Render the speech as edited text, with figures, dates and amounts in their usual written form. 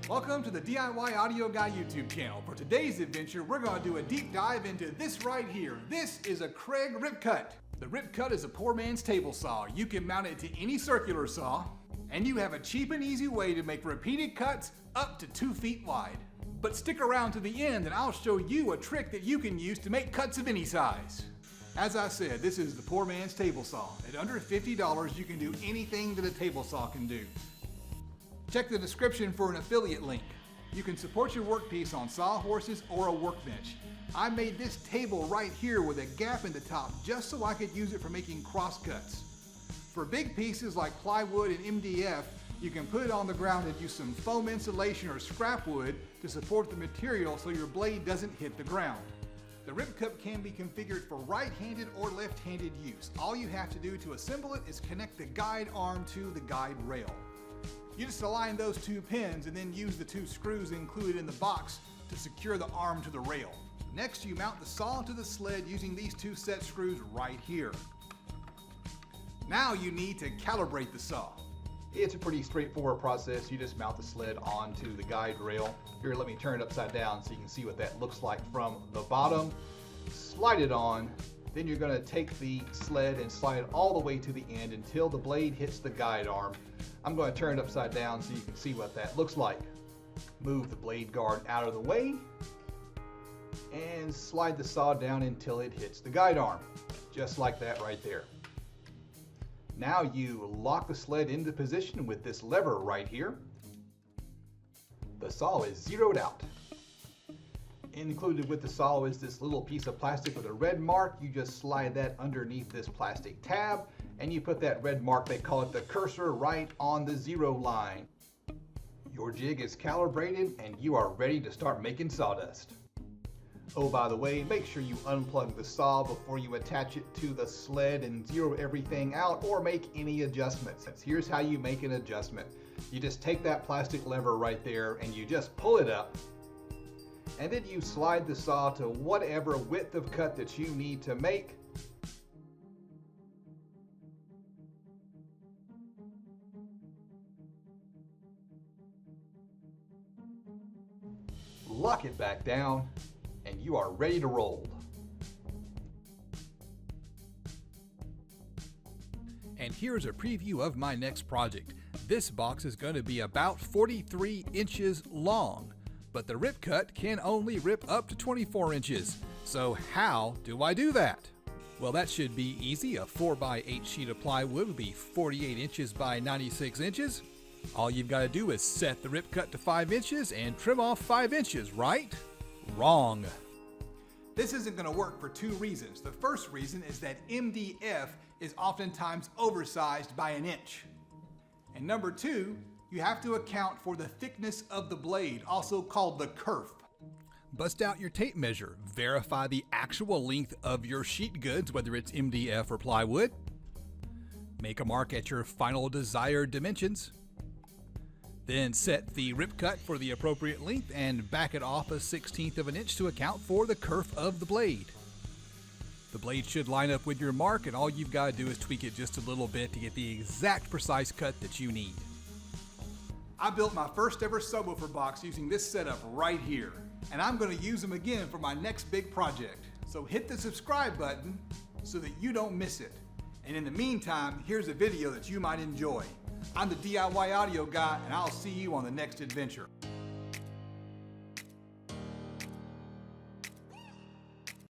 Welcome to the DIY Audio Guy YouTube channel. For today's adventure, we're going to do a deep dive into this right here. This is a Kreg Rip Cut. The Rip Cut is a poor man's table saw. You can mount it to any circular saw, and you have a cheap and easy way to make repeated cuts up to 2 feet wide. But stick around to the end and I'll show you a trick that you can use to make cuts of any size. As I said, this is the poor man's table saw. At under $50, you can do anything that a table saw can do. Check the description for an affiliate link. You can support your workpiece on sawhorses or a workbench. I made this table right here with a gap in the top just so I could use it for making cross cuts. For big pieces like plywood and MDF, you can put it on the ground and use some foam insulation or scrap wood to support the material so your blade doesn't hit the ground. The Rip Cut can be configured for right-handed or left-handed use. All you have to do to assemble it is connect the guide arm to the guide rail. You just align those 2 pins and then use the 2 screws included in the box to secure the arm to the rail. Next, you mount the saw to the sled using these 2 set screws right here. Now you need to calibrate the saw. It's a pretty straightforward process. You just mount the sled onto the guide rail. Here, let me turn it upside down so you can see what that looks like from the bottom. Slide it on. Then you're going to take the sled and slide it all the way to the end until the blade hits the guide arm. I'm going to turn it upside down so you can see what that looks like. Move the blade guard out of the way and slide the saw down until it hits the guide arm. Just like that right there. Now you lock the sled into position with this lever right here. The saw is zeroed out. Included with the saw is this little piece of plastic with a red mark. You just slide that underneath this plastic tab and you put that red mark, they call it the cursor, right on the 0 line. Your jig is calibrated and you are ready to start making sawdust. Oh, by the way, make sure you unplug the saw before you attach it to the sled and zero everything out or make any adjustments. Here's how you make an adjustment. You just take that plastic lever right there and you just pull it up, and then you slide the saw to whatever width of cut that you need to make. Lock it back down, and you are ready to roll. And here's a preview of my next project. This box is going to be about 43 inches long, but the Rip Cut can only rip up to 24 inches. So how do I do that? Well, that should be easy. A 4x8 sheet of plywood would be 48 inches by 96 inches. All you've got to do is set the Rip Cut to 5 inches and trim off 5 inches, right? Wrong. This isn't going to work for 2 reasons. The first reason is that MDF is oftentimes oversized by an inch. And number 2, you have to account for the thickness of the blade, also called the kerf. Bust out your tape measure. Verify the actual length of your sheet goods, whether it's MDF or plywood. Make a mark at your final desired dimensions. Then set the Rip Cut for the appropriate length and back it off 1/16 of an inch to account for the kerf of the blade. The blade should line up with your mark, and all you've got to do is tweak it just a little bit to get the exact precise cut that you need. I built my first ever subwoofer box using this setup right here, and I'm going to use them again for my next big project. So hit the subscribe button so that you don't miss it. And in the meantime, here's a video that you might enjoy. I'm the DIY Audio Guy, and I'll see you on the next adventure.